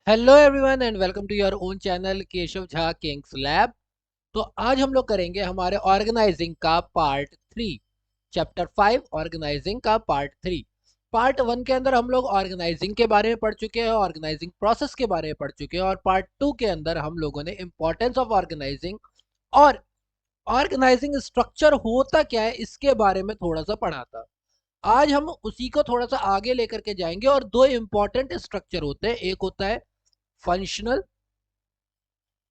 Hello everyone and welcome to your own channel Keshav Jha Kings Lab. तो आज हम लोग करेंगे हमारे ऑर्गेनाइजिंग का पार्ट 3, चैप्टर 5 ऑर्गेनाइजिंग का पार्ट 3। पार्ट 1 के अंदर हम लोग ऑर्गेनाइजिंग के बारे में पढ़ चुके हैं, ऑर्गेनाइजिंग प्रोसेस के बारे में पढ़ चुके हैं, और पार्ट 2 के अंदर हम लोगों ने इंपॉर्टेंस ऑफ ऑर्गेनाइजिंग और ऑर्गेनाइजिंग स्ट्रक्चर होता क्या है इसके बारे में थोड़ा सा पढ़ा था। आज हम उसी को थोड़ा सा आगे लेकर के जाएंगे और दो इंपॉर्टेंट स्ट्रक्चर होते हैं, एक होता है फंक्शनल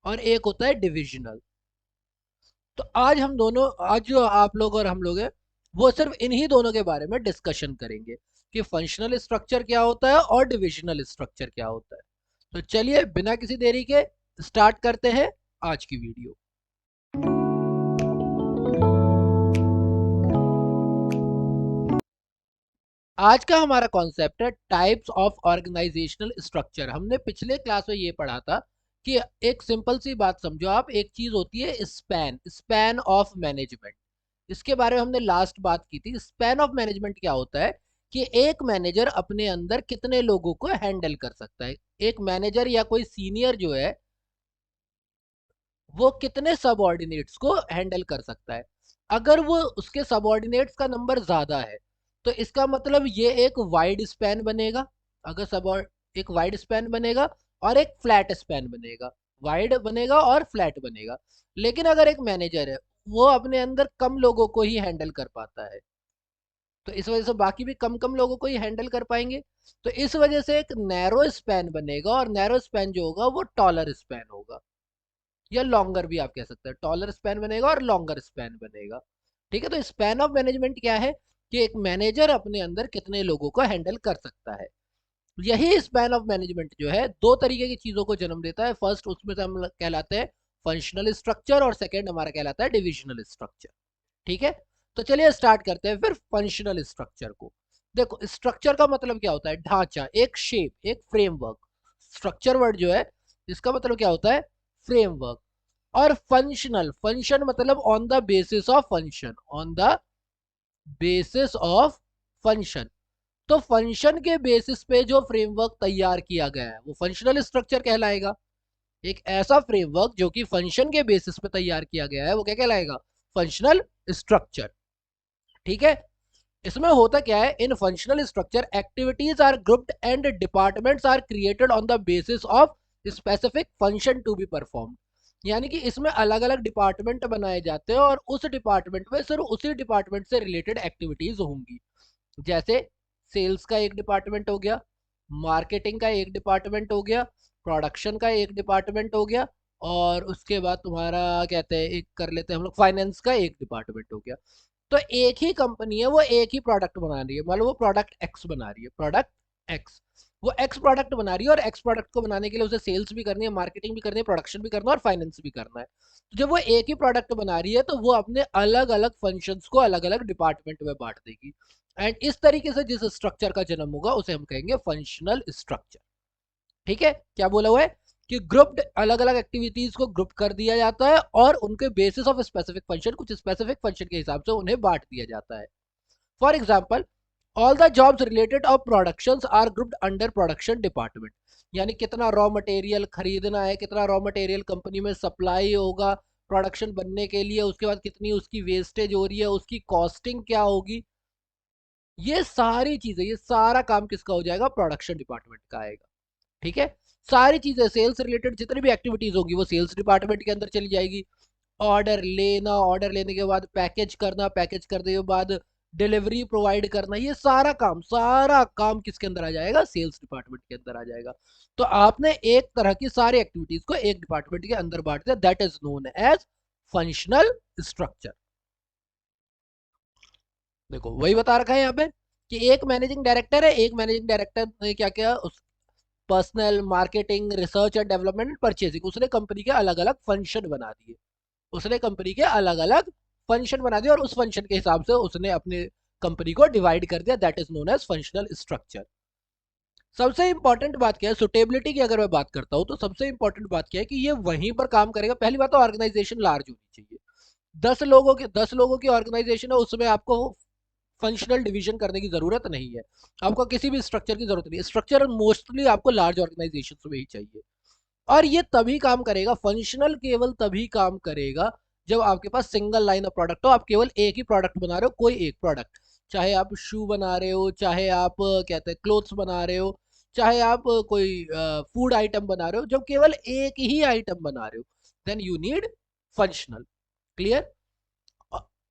और एक होता है डिविजनल। तो आज जो आप लोग और हम लोग हैं वो सिर्फ इन्हीं दोनों के बारे में डिस्कशन करेंगे कि फंक्शनल स्ट्रक्चर क्या होता है और डिविजनल स्ट्रक्चर क्या होता है। तो चलिए बिना किसी देरी के स्टार्ट करते हैं आज की वीडियो। आज का हमारा कॉन्सेप्ट है टाइप्स ऑफ ऑर्गेनाइजेशनल स्ट्रक्चर। हमने पिछले क्लास में ये पढ़ा था कि एक सिंपल सी बात समझो आप, एक चीज होती है स्पैन ऑफ मैनेजमेंट। इसके बारे में हमने लास्ट बात की थी। स्पैन ऑफ मैनेजमेंट क्या होता है कि एक मैनेजर अपने अंदर कितने लोगों को हैंडल कर सकता है। एक मैनेजर या कोई सीनियर जो है वो कितने सबऑर्डिनेट्स को हैंडल कर सकता है। अगर वो उसके सबऑर्डिनेट्स का नंबर ज्यादा है तो इसका मतलब ये एक वाइड स्पैन बनेगा। अगर सब एक वाइड स्पैन बनेगा और एक फ्लैट स्पैन बनेगा, वाइड बनेगा और फ्लैट बनेगा। लेकिन अगर एक मैनेजर है वो अपने अंदर कम लोगों को ही हैंडल कर पाता है तो इस वजह से बाकी भी कम कम लोगों को ही हैंडल कर पाएंगे। तो इस वजह से एक नैरो स्पैन बनेगा और नैरो स्पैन जो होगा वो टॉलर स्पैन होगा, या लॉन्गर भी आप कह सकते हैं। टॉलर स्पैन बनेगा और लॉन्गर स्पैन बनेगा। ठीक है, तो स्पैन ऑफ मैनेजमेंट क्या है कि एक मैनेजर अपने अंदर कितने लोगों को हैंडल कर सकता है। यही स्पैन ऑफ मैनेजमेंट जो है दो तरीके की चीजों को जन्म देता है। फर्स्ट उसमें से हम कहलाते हैं फंक्शनल स्ट्रक्चर और सेकेंड हमारा कहलाता है डिविजनल स्ट्रक्चर। ठीक है, तो चलिए स्टार्ट करते हैं फिर फंक्शनल स्ट्रक्चर को। देखो, स्ट्रक्चर का मतलब क्या होता है? ढांचा, एक शेप, एक फ्रेमवर्क। स्ट्रक्चर वर्ड जो है इसका मतलब क्या होता है? फ्रेमवर्क। और फंक्शनल, फंक्शन मतलब on the basis of function, on the basis of function. तो फंक्शन के बेसिस पे जो फ्रेमवर्क तैयार किया गया है वो फंक्शनल स्ट्रक्चर कहलाएगा। एक ऐसा फ्रेमवर्क जो कि फंक्शन के बेसिस पे तैयार किया गया है वो क्या कहलाएगा? Functional structure. ठीक है, इसमें होता क्या है, in functional structure activities are grouped and departments are created on the basis of specific function to be perform. यानी कि इसमें अलग अलग डिपार्टमेंट बनाए जाते हैं और उस डिपार्टमेंट में सिर्फ उसी डिपार्टमेंट से रिलेटेड एक्टिविटीज होंगी। जैसे सेल्स का एक डिपार्टमेंट हो गया, मार्केटिंग का एक डिपार्टमेंट हो गया, प्रोडक्शन का एक डिपार्टमेंट हो गया, और उसके बाद तुम्हारा कहते हैं एक कर लेते हैं हम लोग फाइनेंस का एक डिपार्टमेंट हो गया। तो एक ही कंपनी है, वो एक ही प्रोडक्ट बना रही है, मतलब वो प्रोडक्ट एक्स बना रही है, प्रोडक्ट एक्स। वो एक्स प्रोडक्ट बना रही है और एक्स प्रोडक्ट को बनाने के लिए उसे सेल्स भी करनी है, मार्केटिंग भी करनी है, प्रोडक्शन भी करना है और फाइनेंस भी करना है। तो जब वो एक ही प्रोडक्ट बना रही है तो वो अपने अलग अलग फंक्शंस को अलग अलग डिपार्टमेंट में बांट देगी। एंड इस तरीके से जिस स्ट्रक्चर का जन्म होगा उसे हम कहेंगे फंक्शनल स्ट्रक्चर। ठीक है, क्या बोला हुआ है कि ग्रुप्ड, अलग अलग एक्टिविटीज को ग्रुप कर दिया जाता है और उनके बेसिस ऑफ स्पेसिफिक फंक्शन, कुछ स्पेसिफिक फंक्शन के हिसाब से उन्हें बांट दिया जाता है। For example, all the jobs related of production are grouped under production department. यानी कितना रॉ मटेरियल खरीदना है, कितना रॉ मटेरियल कंपनी में सप्लाई होगा प्रोडक्शन बनने के लिए, उसके बाद कितनी उसकी वेस्टेज हो रही है, उसकी कॉस्टिंग क्या होगी, ये सारी चीजें, ये सारा काम किसका हो जाएगा? प्रोडक्शन डिपार्टमेंट का आएगा। ठीक है, सारी चीजें सेल्स रिलेटेड जितनी भी एक्टिविटीज होगी वो सेल्स डिपार्टमेंट के अंदर चली जाएगी। ऑर्डर लेना, ऑर्डर लेने के बाद पैकेज करना, पैकेज करने के बाद डिलीवरी प्रोवाइड करना, ये सारा काम किसके अंदर आ जाएगा? सेल्स डिपार्टमेंट के अंदर आ जाएगा। तो आपने एक तरह की सारी एक्टिविटीज को एक डिपार्टमेंट के अंदर बांट दिया, that is known as functional structure. देखो वही बता रखा है यहाँ पे कि एक मैनेजिंग डायरेक्टर है, एक मैनेजिंग डायरेक्टर ने क्या किया, personal, marketing, research and development, purchasing, उसने कंपनी के अलग अलग फंक्शन बना दिए। उसने कंपनी के अलग अलग फंक्शन बना दिए और उस फंक्शन के हिसाब से उसने अपने कंपनी को डिवाइड कर दिया, that is known as functional structure. सबसे इंपॉर्टेंट बात क्या है सुटेबिलिटी की? अगर मैं बात करता हूं तो सबसे इंपॉर्टेंट बात क्या है कि ये वहीं पर काम करेगा। पहली बात तो ऑर्गेनाइजेशन लार्ज होनी चाहिए। 10 लोगों की ऑर्गेनाइजेशन है, उसमें आपको फंक्शनल डिवीजन करने की जरूरत नहीं है, आपको किसी भी स्ट्रक्चर की जरूरत नहीं है। स्ट्रक्चर मोस्टली आपको लार्ज ऑर्गेनाइजेशन में ही चाहिए, और ये तभी काम करेगा, फंक्शनल केवल तभी काम करेगा जब आपके पास सिंगल लाइन ऑफ प्रोडक्ट हो, आप केवल एक ही प्रोडक्ट बना रहे हो, कोई एक प्रोडक्ट, चाहे आप शू बना रहे हो, चाहे आप कहते हैं क्लोथ्स बना रहे हो, चाहे आप कोई फूड आइटम बना रहे हो, जब केवल एक ही आइटम बना रहे हो then you need functional. Clear?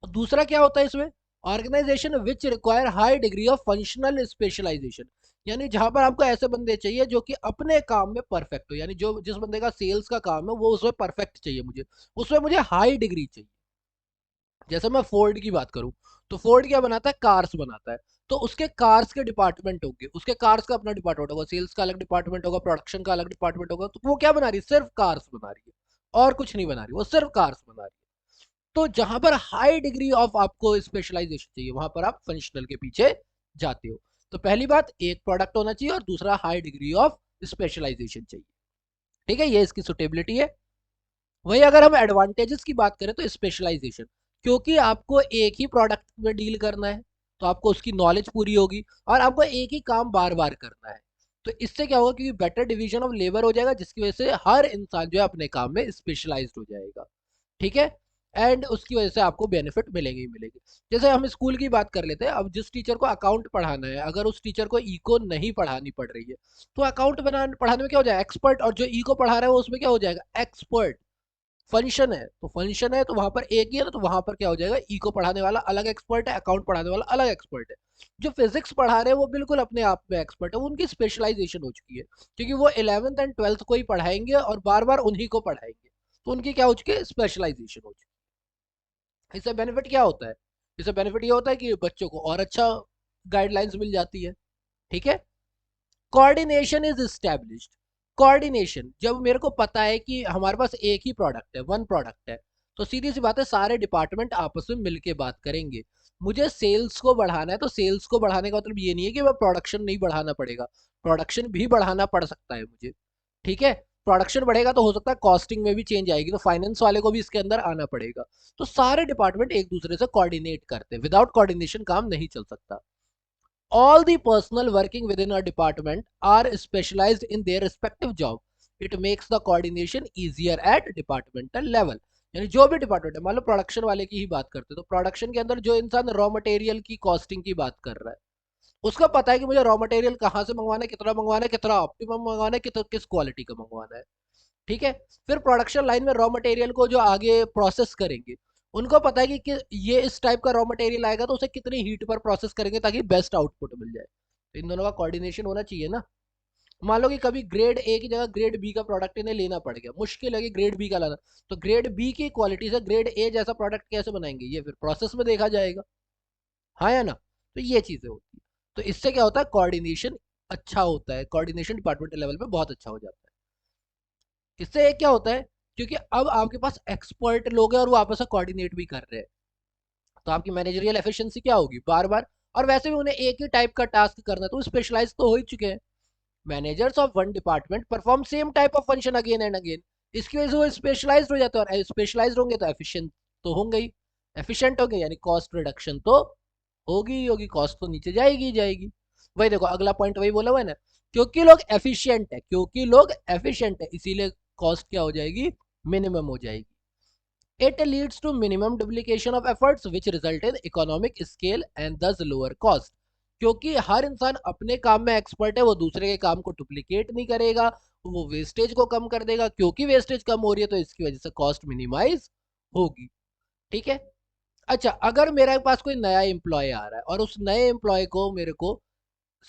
दूसरा क्या होता है इसमें, organisation which require high degree of functional specialisation, यानी जहां पर आपको ऐसे बंदे चाहिए जो कि अपने काम में परफेक्ट हो, यानी जो जिस बंदे का सेल्स का काम है वो उसमें परफेक्ट चाहिए, मुझे उसमें मुझे हाई डिग्री चाहिए। जैसे मैं फोर्ड की बात करूं, तो फोर्ड क्या बनाता है, कार्स बनाता है, तो उसके कार्स के डिपार्टमेंट होंगे, उसके कार्स का अपना डिपार्टमेंट होगा, सेल्स का अलग डिपार्टमेंट होगा, प्रोडक्शन का अलग डिपार्टमेंट होगा, तो वो क्या बना रही है, सिर्फ कार्स बना रही है और कुछ नहीं बना रही, वो सिर्फ कार्स बना रही है। तो जहां पर हाई डिग्री ऑफ आपको स्पेशलाइजेशन चाहिए वहां पर आप फंक्शनल के पीछे जाते हो। तो पहली बात, एक प्रोडक्ट होना चाहिए, और दूसरा हाई डिग्री ऑफ स्पेशलाइजेशन चाहिए। ठीक है, ये इसकी सुटेबिलिटी है। वही अगर हम एडवांटेजेस की बात करें तो स्पेशलाइजेशन, क्योंकि आपको एक ही प्रोडक्ट में डील करना है तो आपको उसकी नॉलेज पूरी होगी, और आपको एक ही काम बार बार करना है, तो इससे क्या होगा, क्योंकि बेटर डिवीजन ऑफ लेबर हो जाएगा, जिसकी वजह से हर इंसान जो है अपने काम में स्पेशलाइज्ड हो जाएगा। ठीक है, एंड उसकी वजह से आपको बेनिफिट मिलेंगे ही मिलेंगे। जैसे हम स्कूल की बात कर लेते हैं, अब जिस टीचर को अकाउंट पढ़ाना है, अगर उस टीचर को इको नहीं पढ़ानी पड़ रही है, तो अकाउंट पढ़ाने में क्या हो जाएगा, एक्सपर्ट, और जो इको पढ़ा रहा है वो उसमें क्या हो जाएगा, एक्सपर्ट। फंक्शन है तो फंक्शन है, तो वहां पर एक ही है ना, तो वहां पर क्या हो जाएगा, इको पढ़ाने वाला अलग एक्सपर्ट है, अकाउंट पढ़ाने वाला अलग एक्सपर्ट है। जो फिजिक्स पढ़ा रहे हैं वो बिल्कुल अपने आप में एक्सपर्ट है, उनकी स्पेशलाइजेशन हो चुकी है, क्योंकि वो 11th एंड 12th को ही पढ़ाएंगे और बार बार उन्हीं को पढ़ाएंगे, तो उनकी क्या हो चुकी है, स्पेशलाइजेशन हो चुकी है। इससे बेनिफिट क्या होता है, इससे बेनिफिट ये होता है कि बच्चों को और अच्छा गाइडलाइंस मिल जाती है। ठीक है, कोऑर्डिनेशन इज एस्टेब्लिश्ड। कोऑर्डिनेशन, जब मेरे को पता है कि हमारे पास एक ही प्रोडक्ट है, वन प्रोडक्ट है, तो सीधी सी बात है सारे डिपार्टमेंट आपस में मिलके बात करेंगे। मुझे सेल्स को बढ़ाना है, तो सेल्स को बढ़ाने का मतलब ये नहीं है कि मैं प्रोडक्शन नहीं बढ़ाना पड़ेगा, प्रोडक्शन भी बढ़ाना पड़ सकता है मुझे। ठीक है, प्रोडक्शन बढ़ेगा तो हो सकता है कॉस्टिंग में भी चेंज आएगी, तो फाइनेंस वाले को भी इसके अंदर आना पड़ेगा। तो सारे डिपार्टमेंट एक दूसरे से कोऑर्डिनेट करते हैं, विदाउट कोऑर्डिनेशन काम नहीं चल सकता। All the personnel working within a department are specialized in their respective job. It makes the coordination easier at departmental level. यानी जो भी डिपार्टमेंट है, मान लो प्रोडक्शन वाले की ही बात करते हैं, तो प्रोडक्शन के अंदर जो इंसान रॉ मटेरियल की कॉस्टिंग की बात कर रहा है, उसका पता है कि मुझे रॉ मटेरियल कहाँ से मंगवाना है, कितना मंगवाना है, कितना ऑप्टिमम मंगवाना है, किस क्वालिटी का मंगवाना है। ठीक है, फिर प्रोडक्शन लाइन में रॉ मटेरियल को जो आगे प्रोसेस करेंगे, उनको पता है कि ये इस टाइप का रॉ मटेरियल आएगा तो उसे कितनी हीट पर प्रोसेस करेंगे ताकि बेस्ट आउटपुट मिल जाए। तो इन दोनों का कोऑर्डिनेशन होना चाहिए ना। मान लो कि कभी ग्रेड ए की जगह ग्रेड बी का प्रोडक्ट इन्हें लेना पड़ गया, मुश्किल है कि ग्रेड बी का लाना, तो ग्रेड बी की क्वालिटी से ग्रेड ए जैसा प्रोडक्ट कैसे बनाएंगे, ये फिर प्रोसेस में देखा जाएगा। हाँ या ना, तो ये चीजें होती है। तो इससे क्या होता है, कोऑर्डिनेशन अच्छा होता है, कोऑर्डिनेशन डिपार्टमेंटल लेवल पे बहुत अच्छा हो जाता है। इससे एक क्या होता है, क्योंकि अब आपके पास एक्सपर्ट लोग हैं और वो आपस में कोऑर्डिनेट भी कर रहे हैं, तो आपकी मैनेजरियल एफिशिएंसी क्या होगी, बार बार, और वैसे भी उन्हें एक ही टाइप का टास्क करना है तो स्पेशलाइज तो हो ही चुके हैं। Managers of one department perform same type of function again and again, इसकी वजह से वो स्पेशलाइज्ड हो जाते हैं, और स्पेशलाइज्ड होंगे तो एफिशिएंट तो होंगे ही, एफिशिएंट होंगे यानी कॉस्ट रिडक्शन तो होगी ही होगी, कॉस्ट तो नीचे जाएगी ही जाएगी। वही देखो अगला पॉइंट वही बोला हुआ है ना, क्योंकि लोग एफिशिएंट है, क्योंकि लोग एफिशिएंट है इसीलिए कॉस्ट क्या हो जाएगी, मिनिमम हो जाएगी। It leads to minimum duplication of efforts which result in economic scale and thus lower cost. क्योंकि हर इंसान अपने काम में एक्सपर्ट है, वो दूसरे के काम को डुप्लीकेट नहीं करेगा, वो वेस्टेज को कम कर देगा, क्योंकि वेस्टेज कम हो रही है तो इसकी वजह से कॉस्ट मिनिमाइज होगी। ठीक है, अच्छा अगर मेरे पास कोई नया एम्प्लॉय आ रहा है और उस नए एम्प्लॉय को मेरे को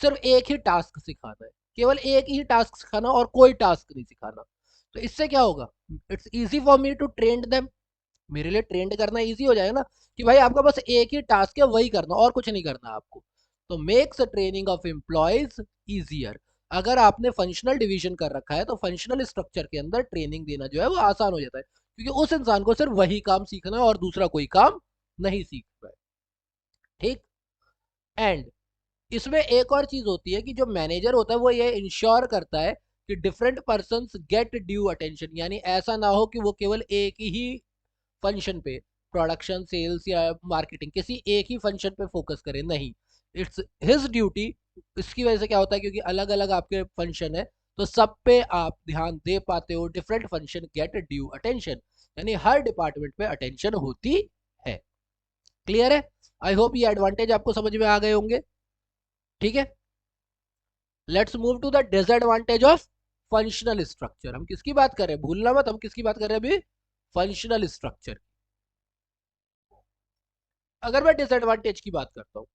सिर्फ एक ही टास्क सिखाना है, केवल एक ही टास्क सिखाना और कोई टास्क नहीं सिखाना, तो इससे क्या होगा, it's easy for me to train them, मेरे लिए ट्रेंड करना इजी हो जाएगा ना, कि भाई आपका बस एक ही टास्क है वही करना और कुछ नहीं करना आपको। तो makes training of employees easier. अगर आपने फंक्शनल डिवीजन कर रखा है तो फंक्शनल स्ट्रक्चर के अंदर ट्रेनिंग देना जो है वो आसान हो जाता है, क्योंकि उस इंसान को सिर्फ वही काम सीखना है और दूसरा कोई काम नहीं सीख रहा है। ठीक, एंड इसमें एक और चीज होती है कि जो मैनेजर होता है वो ये इंश्योर करता है कि different person get due attention, यानी ऐसा ना हो कि वो केवल एक ही फंक्शन पे प्रोडक्शन, सेल्स या मार्केटिंग किसी एक ही फंक्शन पे फोकस करे, नहीं, इट्स हिज ड्यूटी। इसकी वजह से क्या होता है, क्योंकि अलग अलग आपके फंक्शन है, तो सब पे आप ध्यान दे पाते हो, different function get due attention, यानी हर डिपार्टमेंट पे अटेंशन होती है। क्लियर है? आई होप ये एडवांटेज आपको समझ में आ गए होंगे। ठीक है, let's move to the disadvantage of functional structure. हम किसकी बात कर रहे हैं, भूलना मत, हम किसकी बात कर रहे हैं अभी, फंक्शनल स्ट्रक्चर। अगर मैं डिसएडवांटेज की बात करता हूं,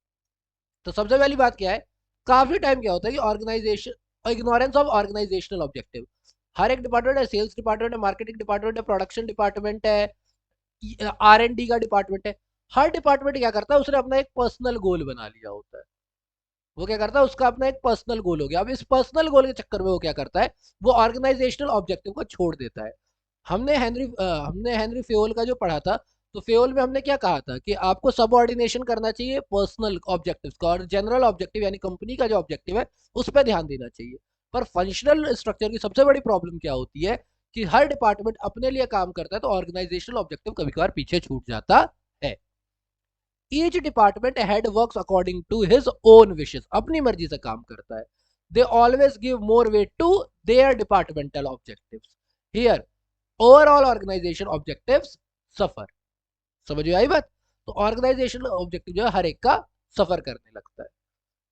तो सबसे पहली बात क्या है, काफी टाइम क्या होता है कि organisation, ignorance of organisational objective. हर एक डिपार्टमेंट है, सेल्स डिपार्टमेंट है, मार्केटिंग डिपार्टमेंट है, प्रोडक्शन डिपार्टमेंट है, R&D का डिपार्टमेंट है। हर डिपार्टमेंट क्या करता है, उसने अपना एक पर्सनल गोल बना लिया होता है। वो क्या करता है, उसका अपना एक पर्सनल गोल हो गया। अब इस पर्सनल गोल के चक्कर में वो क्या करता है, वो ऑर्गेनाइजेशनल ऑब्जेक्टिव को छोड़ देता है। हमने हेनरी फेयोल का जो पढ़ा था, तो फेयोल में हमने क्या कहा था कि आपको सबऑर्डिनेशन करना चाहिए पर्सनल ऑब्जेक्टिव्स का, और जनरल ऑब्जेक्टिव यानी कंपनी का जो ऑब्जेक्टिव है उस पर ध्यान देना चाहिए। पर फंक्शनल स्ट्रक्चर की सबसे बड़ी प्रॉब्लम क्या होती है कि हर डिपार्टमेंट अपने लिए काम करता है, तो ऑर्गेनाइजेशनल ऑब्जेक्टिव कभी कभार पीछे छूट जाता है। Each department head works according to his own wishes, अपनी मर्जी से काम करता है। They always give more weight to their departmental objectives. Here overall organisation objectives suffer. समझ में आई बात? तो ऑर्गेनाइजेशन ऑब्जेक्टिव जो है हर एक का सफर करने लगता है।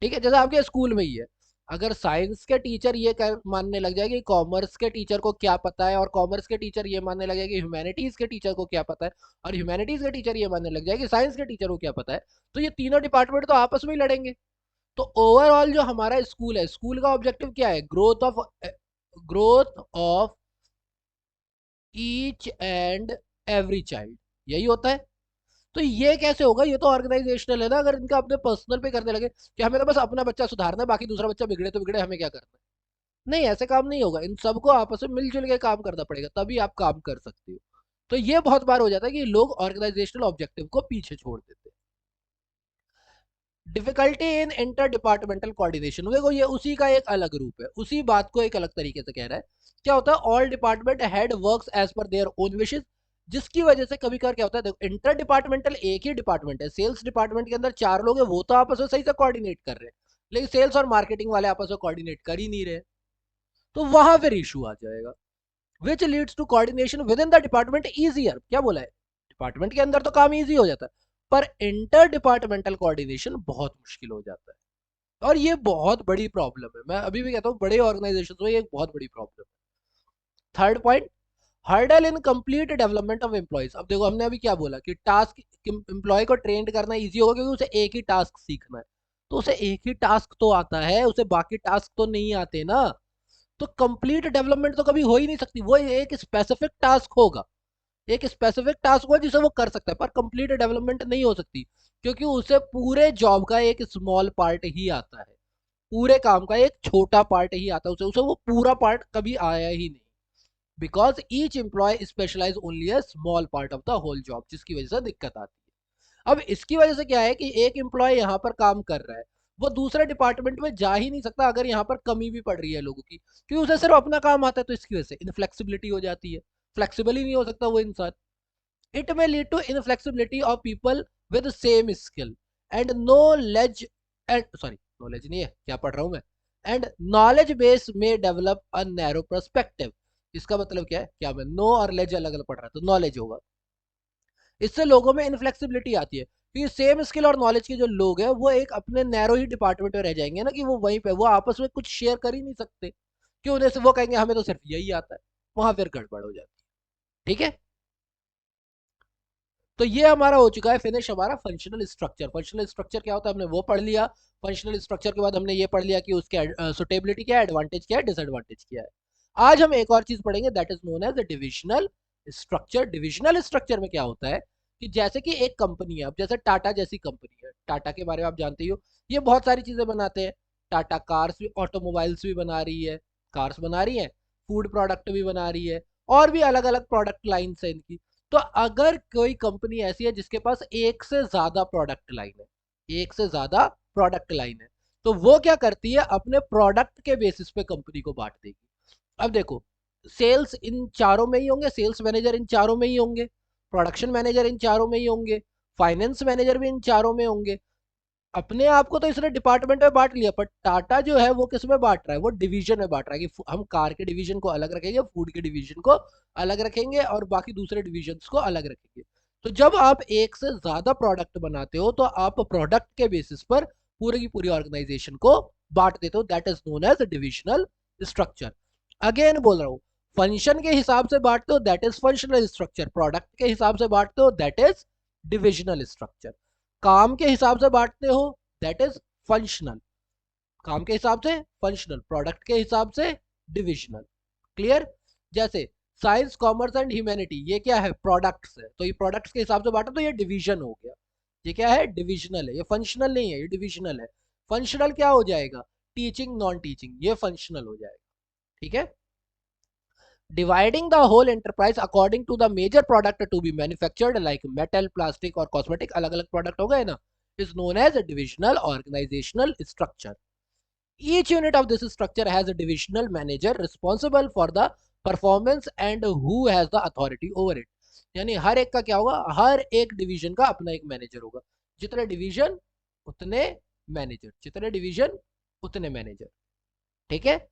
ठीक है, जैसे आपके स्कूल में ही है, अगर साइंस के टीचर ये मानने लग जाए कि कॉमर्स के टीचर को क्या पता है, और कॉमर्स के टीचर ये मानने लगे कि ह्यूमैनिटीज के टीचर को क्या पता है, और ह्यूमैनिटीज के टीचर ये मानने लग जाए कि साइंस के टीचर को क्या पता है, तो ये तीनों डिपार्टमेंट तो आपस में ही लड़ेंगे। तो ओवरऑल जो हमारा स्कूल है, स्कूल का ऑब्जेक्टिव क्या है, growth of each and every child, यही होता है। तो ये कैसे होगा, ये तो ऑर्गेनाइजेशनल है ना। अगर इनका अपने पर्सनल पे करने लगे कि हमें तो बस अपना बच्चा सुधारना है, बाकी दूसरा बच्चा बिगड़े तो बिगड़े, हमें क्या करना है, नहीं, ऐसे काम नहीं होगा। इन सबको आपस में मिलजुल के काम करना पड़ेगा, तभी आप काम कर सकते हो। तो ये बहुत बार हो जाता है कि लोग ऑर्गेनाइजेशनल ऑब्जेक्टिव को पीछे छोड़ देते हैं। Difficulty in inter departmental coordination, देखो ये उसी का एक अलग रूप है, उसी बात को एक अलग तरीके से कह रहा है। क्या होता है, all department head works as per their own wishes, जिसकी वजह से कभी कभार क्या होता है, देखो इंटर डिपार्टमेंटल एक ही डिपार्टमेंट है, सेल्स डिपार्टमेंट के अंदर 4 लोग हैं, वो तो आपस में सही से कोऑर्डिनेट कर रहे हैं, लेकिन सेल्स और मार्केटिंग वाले आपस में कोऑर्डिनेट कर ही नहीं रहे, तो वहां फिर इशू आ जाएगा। Which leads to coordination within the department easier, क्या बोला है, डिपार्टमेंट के अंदर तो काम इजी हो जाता है, पर इंटर डिपार्टमेंटल कोऑर्डिनेशन बहुत मुश्किल हो जाता है। और ये बहुत बड़ी प्रॉब्लम है, मैं अभी भी कहता हूँ बड़े ऑर्गेनाइजेशन में ये एक बहुत बड़ी प्रॉब्लम है। Third point, hurdle in complete development of employees. अब देखो हमने अभी क्या बोला कि टास्क, एम्प्लॉय को ट्रेंड करना इजी होगा क्योंकि उसे एक ही टास्क सीखना है, तो उसे एक ही टास्क तो आता है, उसे बाकी टास्क तो नहीं आते ना। तो कंप्लीट डेवलपमेंट तो कभी हो ही नहीं सकती, वो एक स्पेसिफिक टास्क होगा, एक स्पेसिफिक टास्क होगा जिसे वो कर सकता है, पर कंप्लीट डेवलपमेंट नहीं हो सकती, क्योंकि उसे पूरे जॉब का एक स्मॉल पार्ट ही आता है, पूरे काम का एक छोटा पार्ट ही आता है उसे, उसे वो पूरा पार्ट कभी आया ही नहीं, because each employ specialise only a small part of the whole job, जिसकी वजह से दिक्कत आती है। अब इसकी वजह से क्या है कि एक एम्प्लॉय यहाँ पर काम कर रहा है, वो दूसरे डिपार्टमेंट में जा ही नहीं सकता अगर यहाँ पर कमी भी पड़ रही है लोगों की, क्योंकि उसे सिर्फ अपना काम आता है, तो इसकी वजह से इनफ्लेक्सिबिलिटी हो जाती है, फ्लेक्सिबल ही नहीं हो सकता वो इंसान। It may lead to inflexibility of people with the same skill and knowledge, and sorry, knowledge नहीं है, क्या पढ़ रहा हूं मैं, and knowledge base may develop a narrow perspective। इसका मतलब क्या है, क्या मैं नो और लेज अलग अलग पढ़ रहा था, तो नॉलेज होगा, इससे लोगों में इनफ्लेक्सिबिलिटी आती है, क्योंकि सेम स्किल और नॉलेज के जो लोग हैं वो एक अपने नैरो ही डिपार्टमेंट में रह जाएंगे ना, कि वो वहीं पे वो आपस में कुछ शेयर कर ही नहीं सकते, कि उन्हें से वो कहेंगे हमें तो सिर्फ यही आता है, वहां फिर गड़बड़ हो जाती है। ठीक है, तो ये हमारा हो चुका है फिनिश, हमारा फंक्शनल स्ट्रक्चर। फंक्शनल स्ट्रक्चर क्या होता है हमने वो पढ़ लिया। फंक्शनल स्ट्रक्चर के बाद हमने ये पढ़ लिया कि उसके सुटेबिलिटी क्या है, एडवांटेज क्या है, डिसएडवांटेज क्या है। आज हम एक और चीज पढ़ेंगे, that is known as divisional structure. Divisional structure में क्या होता है कि जैसे कि एक कंपनी है, अब जैसे टाटा जैसी कंपनी है, टाटा के बारे में आप जानते ही हो, ये बहुत सारी चीजें बनाते हैं। टाटा कार्स भी, ऑटोमोबाइल्स भी बना रही है, कार्स बना रही है, फूड प्रोडक्ट भी बना रही है, और भी अलग अलग प्रोडक्ट लाइन्स है इनकी। तो अगर कोई कंपनी ऐसी है जिसके पास एक से ज्यादा प्रोडक्ट लाइन है, एक से ज्यादा प्रोडक्ट लाइन है, तो वो क्या करती है, अपने प्रोडक्ट के बेसिस पे कंपनी को बांट देगी। अब देखो, सेल्स इन चारों में ही होंगे, सेल्स मैनेजर इन चारों में ही होंगे, प्रोडक्शन मैनेजर इन चारों में ही होंगे, फाइनेंस मैनेजर भी इन चारों में होंगे। अपने आप को तो इसने डिपार्टमेंट में बांट लिया, पर टाटा जो है वो किस में बांट रहा है, वो डिवीजन में बांट रहा है कि हम कार के डिवीजन को अलग रखेंगे, फूड के डिवीजन को अलग रखेंगे और बाकी दूसरे डिवीजन को अलग रखेंगे। तो जब आप एक से ज्यादा प्रोडक्ट बनाते हो तो आप प्रोडक्ट के बेसिस पर पूरी की पूरी ऑर्गेनाइजेशन को बांट देते हो, that is known as divisional structure. Again बोल रहा हूं, फंक्शन के हिसाब से बांटते हो that is functional structure, product के हिसाब से बांटते हो दैट इज डिविजनल स्ट्रक्चर, काम के हिसाब से बांटते हो दैट इज फंक्शनल, काम के हिसाब से फंक्शनल, प्रोडक्ट के हिसाब से डिविजनल। क्लियर? जैसे साइंस कॉमर्स एंड ह्यूमैनिटी, ये क्या है, प्रोडक्ट्स है, तो ये प्रोडक्ट्स के हिसाब से बांटा तो ये डिवीजन हो गया, ये क्या है, डिविजनल है, ये फंक्शनल नहीं है, ये डिविजनल है। फंक्शनल क्या हो जाएगा, टीचिंग नॉन टीचिंग, ये फंक्शनल हो जाएगा। ठीक है, dividing the whole enterprise according to the major product to be manufactured like metal, plastic और cosmetic, अलग अलग प्रोडक्ट हो गए ना, is known as a divisional organizational structure. Each unit of this structure has a divisional manager responsible for the performance and who has the authority over it. यानी हर एक का क्या होगा, हर एक डिवीजन का अपना एक मैनेजर होगा, जितने डिवीजन उतने मैनेजर, जितने डिवीजन उतने मैनेजर। ठीक है,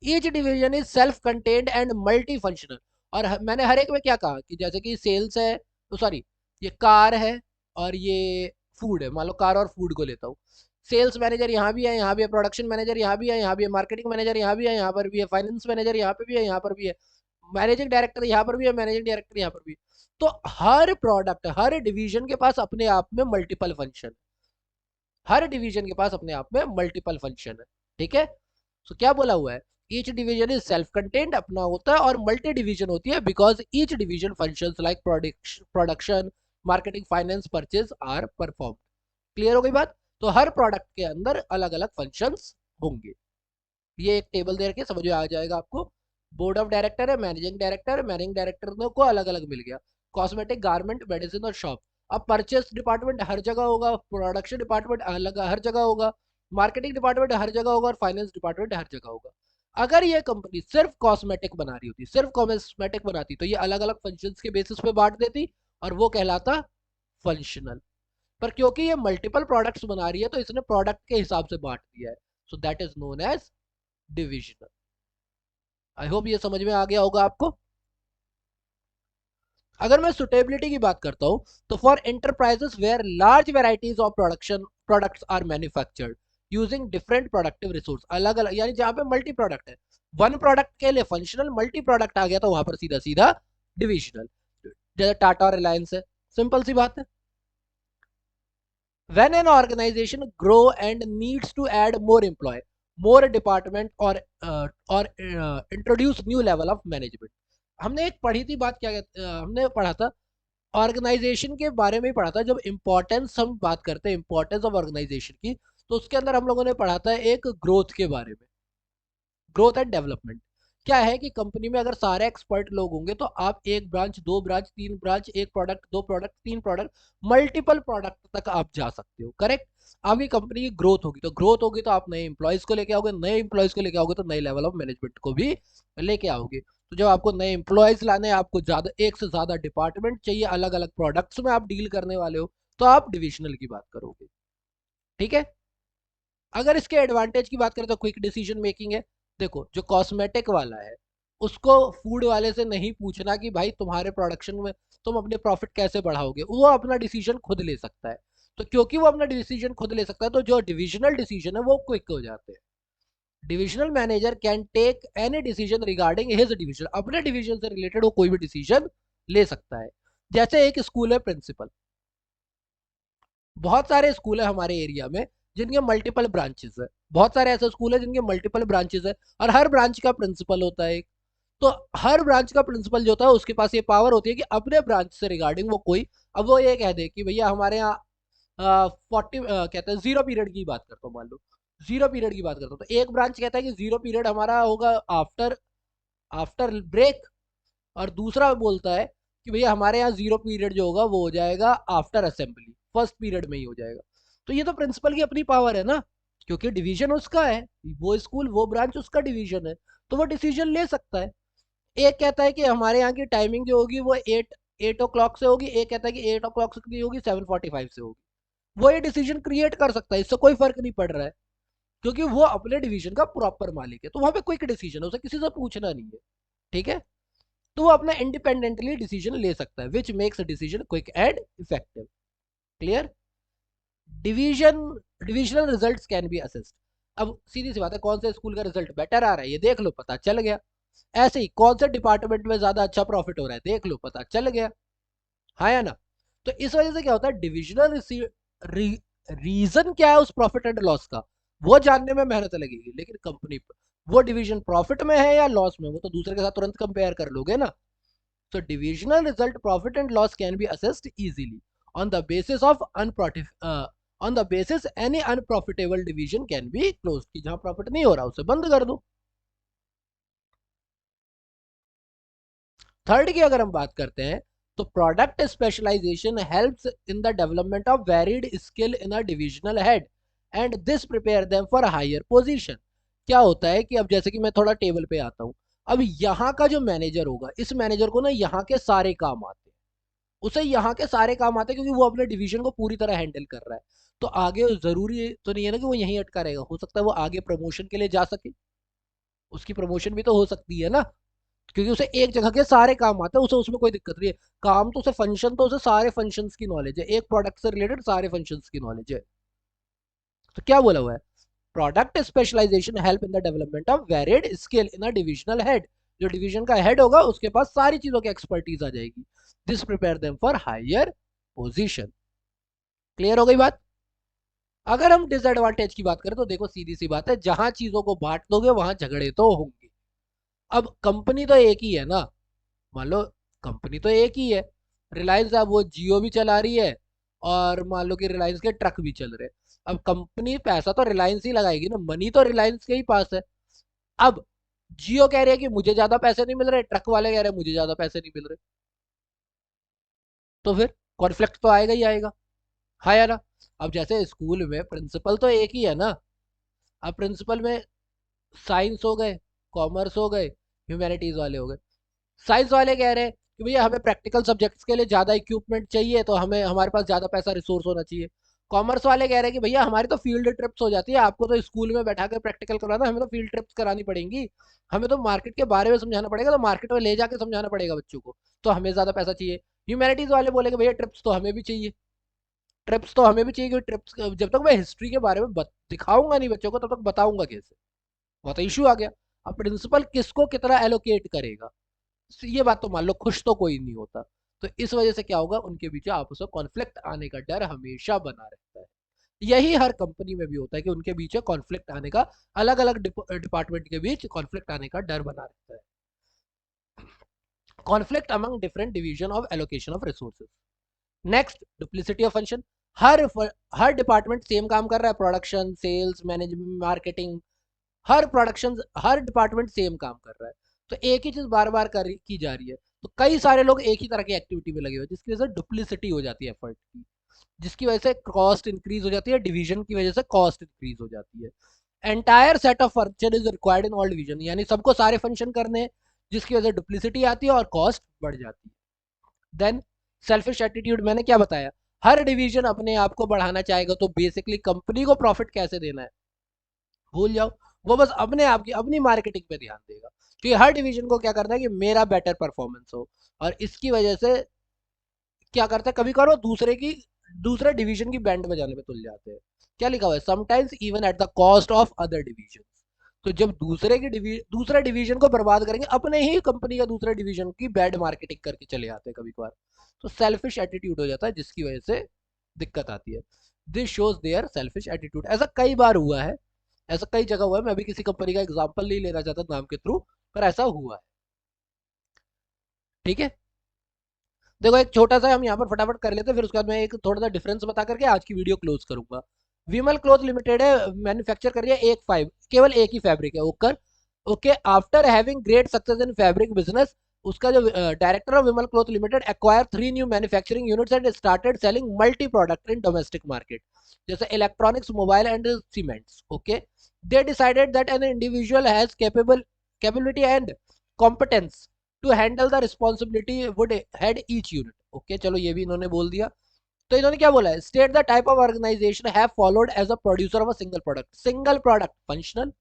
each division is self contained and multi functional. और मैंने हर एक में क्या कहा कि जैसे कि सेल्स है, तो सॉरी ये कार है और ये फूड है, मान लो कार और फूड को लेता हूँ, सेल्स मैनेजर यहाँ भी है, यहाँ भी है, प्रोडक्शन मैनेजर यहाँ भी है, यहाँ भी है, मार्केटिंग मैनेजर यहाँ भी है, यहाँ पर भी है, फाइनेंस मैनेजर यहाँ पे भी है, यहाँ पर भी है, मैनेजिंग डायरेक्टर यहाँ पर भी है, मैनेजिंग डायरेक्टर यहाँ पर भी है। तो हर प्रोडक्ट, हर डिवीजन के पास अपने आप में मल्टीपल फंक्शन, हर डिवीजन के पास अपने आप में मल्टीपल फंक्शन है। ठीक है, तो क्या बोला हुआ है, each division is self contained, अपना होता है, और मल्टी डिवीजन होती है because each division functions like production, marketing, finance, purchase are perform. Clear हो गई बात? तो हर प्रोडक्ट के अंदर अलग अलग फंक्शंस होंगे, ये एक टेबल दे रखे, समझ में आ जाएगा आपको। बोर्ड ऑफ डायरेक्टर है, मैनेजिंग डायरेक्टर को अलग अलग मिल गया, कॉस्मेटिक, गारमेंट, मेडिसिन और शॉप। अब परचेस डिपार्टमेंट हर जगह होगा, प्रोडक्शन डिपार्टमेंट अलग हर जगह होगा, मार्केटिंग डिपार्टमेंट हर जगह होगा और फाइनेंस डिपार्टमेंट हर जगह होगा। अगर ये कंपनी सिर्फ कॉस्मेटिक बना रही होती, सिर्फ कॉस्मेटिक बनाती, तो ये अलग अलग फंक्शंस के बेसिस पे बांट देती और वो कहलाता फंक्शनल। पर क्योंकि ये मल्टीपल प्रोडक्ट्स बना रही है तो इसने प्रोडक्ट के हिसाब से बांट दिया है, so that is known as divisional. I hope ये समझ में आ गया होगा आपको। अगर मैं सुटेबिलिटी की बात करता हूं, तो for enterprises where large varieties of production products are manufactured using different productive resource, अलग अलग, यानी जहां पे मल्टी प्रोडक्ट है, वन प्रोडक्ट के लिए फंक्शनल, मल्टी प्रोडक्ट आ गया तो वहां पर सीधा सीधा डिविजनल, जैसे टाटा और रिलायंस है, सिंपल सी बात है। When an organization grow and needs to add more employee, more department or introduce new level of management, हमने एक पढ़ी थी बात, क्या हमने पढ़ा था, ऑर्गेनाइजेशन के बारे में ही पढ़ा था। जब इंपॉर्टेंस हम बात करते हैं, इंपॉर्टेंस ऑफ ऑर्गेनाइजेशन की, तो उसके अंदर हम लोगों ने पढ़ा था एक ग्रोथ के बारे में, ग्रोथ एंड डेवलपमेंट। क्या है कि कंपनी में अगर सारे एक्सपर्ट लोग होंगे तो आप एक ब्रांच, दो ब्रांच, तीन ब्रांच, एक प्रोडक्ट, दो प्रोडक्ट, तीन प्रोडक्ट, मल्टीपल प्रोडक्ट तक आप जा सकते हो। करेक्ट? आपकी कंपनी की ग्रोथ होगी, तो ग्रोथ होगी तो आप नए इंप्लॉयज को लेके आओगे, नए इंप्लॉयज को लेके आओगे तो नए लेवल ऑफ मैनेजमेंट को भी लेके आओगे। तो जब आपको नए इंप्लॉयज लाने, आपको ज्यादा, एक से ज्यादा डिपार्टमेंट चाहिए, अलग अलग प्रोडक्ट्स में आप डील करने वाले हो, तो आप डिविजनल की बात करोगे। ठीक है, अगर इसके एडवांटेज की बात करें तो क्विक डिसीजन मेकिंग है। देखो, जो कॉस्मेटिक वाला है उसको फूड वाले से नहीं पूछना कि भाई तुम्हारे प्रोडक्शन में तुम अपने प्रॉफिट कैसे बढ़ाओगे, वो अपना डिसीजन खुद ले सकता है। तो क्योंकि वो अपना डिसीजन खुद ले सकता है, तो जो डिविजनल डिसीजन है वो क्विक हो जाते हैं। Divisional manager can take any decision regarding his division, अपने डिवीजन से रिलेटेड वो कोई भी डिसीजन ले सकता है। जैसे एक स्कूल है प्रिंसिपल, बहुत सारे स्कूल है हमारे एरिया में जिनके मल्टीपल ब्रांचेस है, बहुत सारे ऐसे स्कूल है जिनके मल्टीपल ब्रांचेस है, और हर ब्रांच का प्रिंसिपल होता है एक। तो हर ब्रांच का प्रिंसिपल जो होता है उसके पास ये पावर होती है कि अपने ब्रांच से रिगार्डिंग वो कोई, अब वो ये कह दे कि भैया हमारे यहाँ 40 कहते हैं जीरो पीरियड की बात करता हूँ, मान लो जीरो पीरियड की बात करता हूँ, तो एक ब्रांच कहता है कि जीरो पीरियड हमारा होगा आफ्टर आफ्टर ब्रेक, और दूसरा बोलता है कि भैया हमारे यहाँ जीरो पीरियड जो होगा वो हो जाएगा आफ्टर असेंबली, फर्स्ट पीरियड में ही हो जाएगा। तो ये तो प्रिंसिपल की अपनी पावर है ना, क्योंकि डिवीजन उसका है, वो स्कूल, वो ब्रांच उसका डिवीजन है, तो वो डिसीजन ले सकता है। एक कहता है कि हमारे यहाँ की टाइमिंग जो होगी वो 8 o'clock से होगी, एक कहता है कि 8 o'clock से नहीं होगी, 7:45 से होगी। वो ये डिसीजन क्रिएट कर सकता है, इससे कोई फर्क नहीं पड़ रहा है, क्योंकि वो अपने डिवीजन का प्रॉपर मालिक है। तो वहां पे क्विक डिसीजन है, उसे किसी से पूछना नहीं है, ठीक है। तो वो अपना इंडिपेंडेंटली डिसीजन ले सकता है, which makes decision quick and effective. Clear. Division divisional results can be assessed. अब सीधी सी बात है, कौन से स्कूल का रिजल्ट बेटर आ रहा है ये देख लो, पता चल गया। ऐसे ही कौन से डिपार्टमेंट में ज्यादा अच्छा प्रॉफिट हो रहा है देख लो, पता चल गया। हाँ या ना। तो इस वजह से क्या होता है, डिविजनल रीजन क्या है उस प्रॉफिट एंड लॉस का, वो जानने में मेहनत लगेगी। लेकिन कंपनी वो डिवीजन प्रॉफिट में है या लॉस में, वो तो दूसरे के साथ तुरंत कंपेयर कर लोगे ना। So divisional result, profit and loss can be assessed easily on the basis of on the basis any unprofitable division can be closed, कि जहां प्रॉफिट नहीं हो रहा उसे बंद कर दो। थर्ड की अगर हम बात करते हैं, तो product specialisation helps in the development of varied skill in a divisional head and this prepare them for higher position. क्या होता है कि अब जैसे कि मैं थोड़ा टेबल पे आता हूं, अब यहाँ का जो मैनेजर होगा, इस मैनेजर को ना यहाँ के सारे काम आते हैं, उसे यहाँ के सारे काम आते हैं, क्योंकि वो अपने डिवीजन को पूरी तरह हैंडल कर रहा है। तो आगे जरूरी तो नहीं है ना कि वो यहीं अटका रहेगा, हो सकता है वो आगे प्रमोशन के लिए जा सके, उसकी प्रमोशन भी तो हो सकती है ना, क्योंकि उसे एक जगह के सारे काम आते हैं, उसे उसमें कोई दिक्कत नहीं है। काम तो उसे फंक्शन, तो उसे सारे फंक्शंस की नॉलेज है, एक प्रोडक्ट से रिलेटेड सारे फंक्शंस की नॉलेज है। तो क्या बोला हुआ है, product specialisation help in the development of varied skill in a divisional head. जो डिवीजन का हेड होगा उसके पास सारी चीजों की एक्सपर्टीज आ जाएगी। This prepare them for higher position. Clear हो गई बात। अगर हम डिसएडवांटेज की बात करें तो देखो सीधी सी बात है, जहां चीजों को बांट दोगे वहां झगड़े तो होंगे। अब कंपनी तो एक ही है ना, मान लो कंपनी तो एक ही है, रिलायंस अब वो जियो भी चला रही है, और मान लो कि रिलायंस के ट्रक भी चल रहे हैं। अब कंपनी पैसा तो रिलायंस ही लगाएगी ना, मनी तो रिलायंस के ही पास है। अब जियो कह रही है कि मुझे ज्यादा पैसे नहीं मिल रहे, ट्रक वाले कह रहे हैं मुझे ज्यादा पैसे नहीं मिल रहे, तो फिर कॉन्फ्लिक्ट तो आएगा ही आएगा। हाँ या ना। अब जैसे स्कूल में प्रिंसिपल तो एक ही है ना, अब प्रिंसिपल में साइंस हो गए, कॉमर्स हो गए, ह्यूमैनिटीज वाले हो गए। साइंस वाले कह रहे हैं कि भैया हमें प्रैक्टिकल सब्जेक्ट्स के लिए ज़्यादा इक्विपमेंट चाहिए, तो हमें हमारे पास ज़्यादा पैसा रिसोर्स होना चाहिए। कॉमर्स वाले कह रहे हैं कि भैया हमारी तो फील्ड ट्रिप्स हो जाती है, आपको तो स्कूल में बैठा कर प्रैक्टिकल कराना, हमें तो फील्ड ट्रिप्स करानी पड़ेंगी, हमें तो मार्केट के बारे में समझाना पड़ेगा, तो मार्केट में ले जाकर समझाना पड़ेगा बच्चों को, तो हमें ज़्यादा पैसा चाहिए। ह्यूमैनिटीज़ वाले बोलेंगे भैया ट्रिप्स तो हमें भी चाहिए, ट्रिप्स तो हमें भी चाहिए, क्योंकि ट्रिप्स जब तक मैं हिस्ट्री के बारे में दिखाऊंगा नहीं बच्चों को, तब तक बताऊंगा कैसे। बहुत इशू आ गया। अब प्रिंसिपल किसको कितना एलोकेट करेगा, ये बात तो मान लो खुश तो कोई नहीं होता। तो इस वजह से क्या होगा, उनके बीच आपस में कॉन्फ्लिक्ट आने का डर हमेशा बना रहता है। यही हर कंपनी में भी होता है कि उनके बीच कॉन्फ्लिक्ट आने का, अलग अलग डिपार्टमेंट के बीच कॉन्फ्लिक्ट आने का डर बना रहता है। Conflict among different division of allocation of resources. Next, duplicity of function. Her her department same काम कर रहा है, प्रोडक्शन, सेल्स, मैनेजमेंट, मार्केटिंग, हर डिपार्टमेंट सेम काम कर रहा है, तो एक ही चीज बार बार की जा रही है, तो कई सारे लोग एक ही तरह की एक्टिविटी में लगे हुए, जिसकी वजह से डुप्लिसिटी हो जाती है एफर्ट की, जिसकी वजह से कॉस्ट इंक्रीज हो जाती है, डिवीजन की वजह से कॉस्ट इंक्रीज हो जाती है। Entire set of function is required in all division, यानी सबको सारे फंक्शन करने हैं, जिसकी वजह से डुप्लिसिटी आती है और कॉस्ट बढ़ जाती है। देन सेल्फिश एटीट्यूड, मैंने क्या बताया, हर डिवीजन अपने आप को बढ़ाना चाहेगा, तो बेसिकली कंपनी को प्रॉफिट कैसे देना है भूल जाओ, वो बस अपने आप की अपनी मार्केटिंग पे ध्यान देगा, क्योंकि हर डिवीजन को क्या करना है कि मेरा बेटर परफॉर्मेंस हो, और इसकी वजह से क्या करता है, कभी कभार वो दूसरे डिवीजन की बैंड बजाने में तुल जाते हैं। क्या लिखा हुआ है, sometimes even at the cost of other division. तो जब दूसरे डिवीजन को बर्बाद करेंगे, अपने ही कंपनी का दूसरे डिवीजन की बैड मार्केटिंग करके चले आते हैं कभी कभार, तो सेल्फिश एटीट्यूड हो जाता है, जिसकी वजह से दिक्कत आती है। This shows their selfish attitude. ऐसा कई बार हुआ है, ऐसा कई जगह हुआ है, मैं अभी किसी कंपनी का एग्जांपल नहीं लेना चाहता नाम के थ्रू, पर ऐसा हुआ है। ठीक है, देखो एक छोटा सा हम यहाँ पर फटाफट कर लेते हैं, फिर उसके बाद मैं एक थोड़ा सा डिफरेंस बता करके आज की वीडियो क्लोज करूंगा। विमल क्लोथ लिमिटेड है, मैन्युफैक्चर कर रही है एक फाइव, केवल एक ही फैब्रिक है, ओकर okay. After having great success in fabric business, उसका जो director of Vimal cloth limited acquire 3 new manufacturing units and started selling multi product in domestic market, जैसे electronics, mobile and cements, okay. They decided that an individual has capability and competence to handle the responsibility would head each unit. Okay, चलो ये भी इन्होंने बोल दिया। तो इन्होंने क्या बोला है, state the type of organisation have followed as a producer of a single product. Single product functional,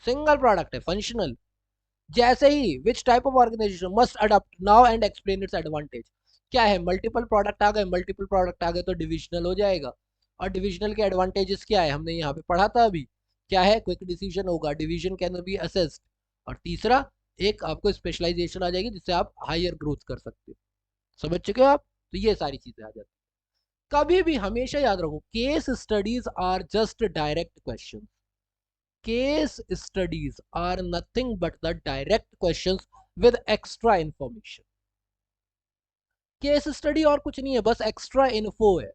single product है फंक्शनल। जैसे ही which type of organisation must adopt now and explain its advantage. क्या है, multiple product आ गए, multiple product आ गए तो divisional हो जाएगा। और डिविजनल के एडवांटेजेस क्या है, हमने यहाँ पे पढ़ा था अभी। क्या है, क्विक डिसीजन होगा, डिवीजन कैन बी असेस्ड। और तीसरा, एक आपको स्पेशलाइजेशन आ जाएगी जिससे आप हायर ग्रोथ कर सकते हो। समझ चुके हो आप? तो ये सारी चीजें आ जाती है। कभी भी हमेशा याद रखो, case studies are just direct question. Case studies are nothing but the direct questions with extra information. Case study और कुछ नहीं है, बस एक्स्ट्रा इन्फो है।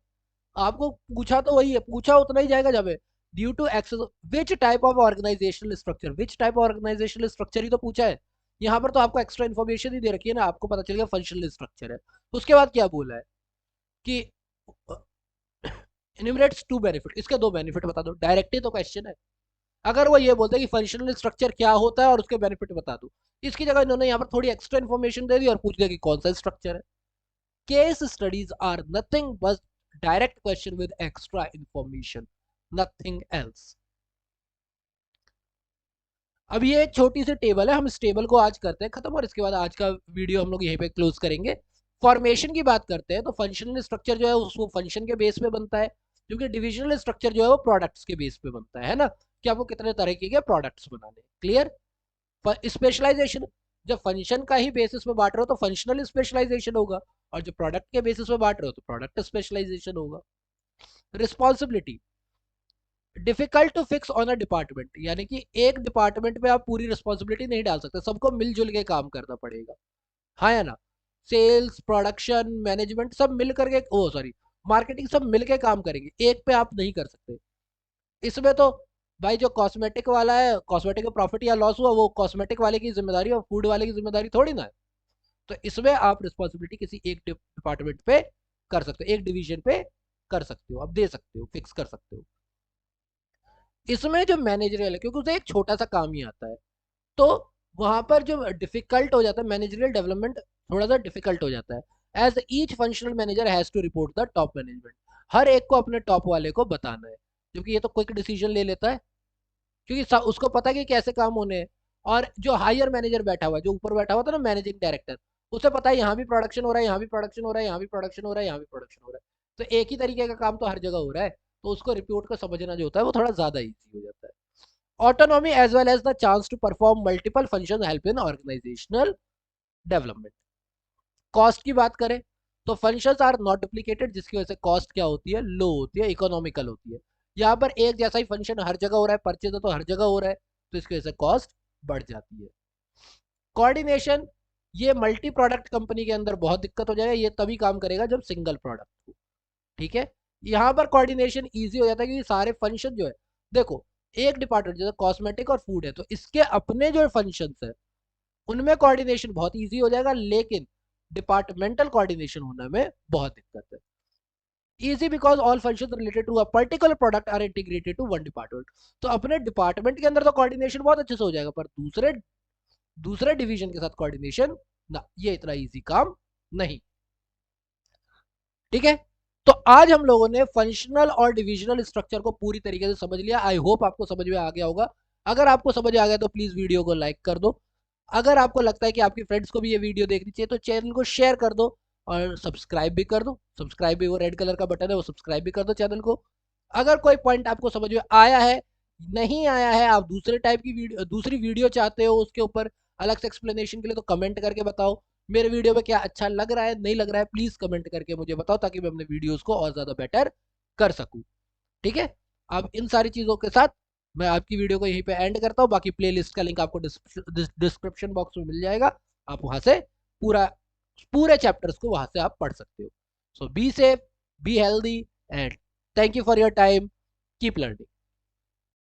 आपको पूछा तो वही है, पूछा उतना ही जाएगा जब है due to excess which type of organisational structure, which type of organisational structure ही तो पूछा है। यहाँ पर तो आपको एक्स्ट्रा इन्फॉर्मेशन ही दे रखी है ना, आपको पता चल गया फंक्शनल स्ट्रक्चर है। उसके बाद क्या बोला है कि इन्यूमरेट्स टू बेनिफिट, इसके दो बेनिफिट बता दो। डायरेक्ट ही तो क्वेश्चन है। अगर वो ये बोलते हैं कि फंक्शनल स्ट्रक्चर क्या होता है और उसके बेनिफिट बता दो, इसकी जगह इन्होंने यहाँ पर थोड़ी एक्स्ट्रा इन्फॉर्मेशन दे दी और पूछ दिया कि कौन सा स्ट्रक्चर है। Case studies are nothing but direct question with extra information, nothing else. अब ये एक छोटी सी टेबल है, हम इस टेबल को आज करते हैं खत्म और इसके बाद आज का वीडियो हम लोग यहीं पे क्लोज करेंगे। फॉर्मेशन की बात करते हैं तो फंक्शनल स्ट्रक्चर जो है उसको फंक्शन के बेस पे बनता है, क्योंकि डिविजनल स्ट्रक्चर जो है वो प्रोडक्ट्स के बेस पे बनता है ना, कि आपको कितने तरह के प्रोडक्ट्स बनाने। क्लियर? स्पेशलाइजेशन, जब फंक्शन का ही बेसिस पे बांट रहे हो तो फंक्शनल स्पेशलाइजेशन होगा, और जो प्रोडक्ट के बेसिस पे बांट रहे हो तो प्रोडक्ट स्पेशलाइजेशन होगा। Responsibility, difficult to fix on a department, यानी कि एक डिपार्टमेंट पे आप पूरी रिस्पॉन्सिबिलिटी नहीं डाल सकते, सबको मिलजुल के काम करना पड़ेगा। हाँ या ना? सेल्स, प्रोडक्शन, मैनेजमेंट सब मिल करके, ओ सॉरी, मार्केटिंग सब मिल के काम करेंगे, एक पे आप नहीं कर सकते। इसमें तो भाई जो कॉस्मेटिक वाला है, कॉस्मेटिक का प्रॉफिट या लॉस हुआ वो कॉस्मेटिक वाले की जिम्मेदारी और फूड वाले की जिम्मेदारी थोड़ी ना है। तो इसमें आप रिस्पॉन्सिबिलिटी किसी एक डिपार्टमेंट पे कर सकते हो, एक डिवीजन पे कर सकते हो, आप दे सकते हो, फिक्स कर सकते हो। इसमें जो मैनेजरियल है, क्योंकि उसे एक छोटा सा काम ही आता है, तो वहां पर जो डिफिकल्ट हो जाता है मैनेजरियल डेवलपमेंट, थोड़ा सा डिफिकल्ट हो जाता है। As each functional manager has to report the top management, हर एक को अपने टॉप वाले को बताना है, क्योंकि ये तो क्विक डिसीजन ले लेता है, क्योंकि उसको पता है कि कैसे काम होने हैं। और जो हायर मैनेजर बैठा हुआ है, जो ऊपर बैठा हुआ था ना मैनेजिंग डायरेक्टर, उसे पता है यहाँ भी प्रोडक्शन हो रहा है, यहाँ भी प्रोडक्शन हो रहा है, यहाँ भी प्रोडक्शन हो रहा है, यहाँ भी प्रोडक्शन हो रहा है, तो एक ही तरीके का काम तो हर जगह हो रहा है, तो उसको रिपोर्ट को समझना जो होता है वो थोड़ा ज्यादा ईजी हो जाता है। Autonomy as well as the chance to perform multiple function help in organisational development. Cost की बात करें तो फंक्शंस आर नॉट डुप्लीकेटेड, जिसकी वजह से कॉस्ट क्या होती है, लो होती है, इकोनॉमिकल होती है। यहाँ पर एक जैसा ही फंक्शन हर जगह हो रहा है, परचेज तो हर जगह हो रहा है, तो इसकी वजह से कॉस्ट बढ़ जाती है। कोऑर्डिनेशन, ये मल्टी प्रोडक्ट कंपनी के अंदर बहुत दिक्कत हो जाएगा, ये तभी काम करेगा जब सिंगल प्रोडक्ट हो। ठीक है, यहाँ पर कोऑर्डिनेशन इजी हो जाता है क्योंकि सारे फंक्शन जो है, देखो एक डिपार्टमेंट जैसे कॉस्मेटिक और फूड है तो इसके अपने जो फंक्शंस है उनमें कोऑर्डिनेशन बहुत इजी हो जाएगा, लेकिन डिपार्टमेंटल कोऑर्डिनेशन होने में बहुत दिक्कत है। easy because all functions related to a particular product are integrated to one department। तो अपने डिपार्टमेंट के अंदर तो कोऑर्डिनेशन बहुत अच्छे से हो जाएगा, पर दूसरे दूसरे डिवीजन के साथ कोऑर्डिनेशन ना, ये इतना इजी काम नहीं। ठीक है, तो आज हम लोगों ने फंक्शनल और डिविजनल स्ट्रक्चर को पूरी तरीके से समझ लिया। आई होप आपको समझ में आ गया होगा। अगर आपको समझ आ गया तो प्लीज वीडियो को लाइक कर दो। अगर आपको लगता है कि आपके फ्रेंड्स को भी ये वीडियो देखनी चाहिए तो चैनल को शेयर कर दो और सब्सक्राइब भी कर दो। सब्सक्राइब भी, वो रेड कलर का बटन है, वो सब्सक्राइब भी कर दो चैनल को। अगर कोई पॉइंट आपको समझ में आया है, नहीं आया है, आप दूसरे टाइप की वीडियो, दूसरी वीडियो चाहते हो उसके ऊपर अलग से एक्सप्लेनेशन के लिए, तो कमेंट करके बताओ। मेरे वीडियो में क्या अच्छा लग रहा है, नहीं लग रहा है, प्लीज कमेंट करके मुझे बताओ ताकि मैं अपने वीडियोस को और ज्यादा बेटर कर सकूं। ठीक है, अब इन सारी चीजों के साथ मैं आपकी वीडियो को यहीं पे एंड करता हूँ। बाकी प्लेलिस्ट का लिंक आपको डिस्क्रिप्शन बॉक्स में मिल जाएगा, आप वहां से पूरा पूरे चैप्टर्स को वहां से आप पढ़ सकते हो। So be safe, be healthy and thank you for your time, keep learning.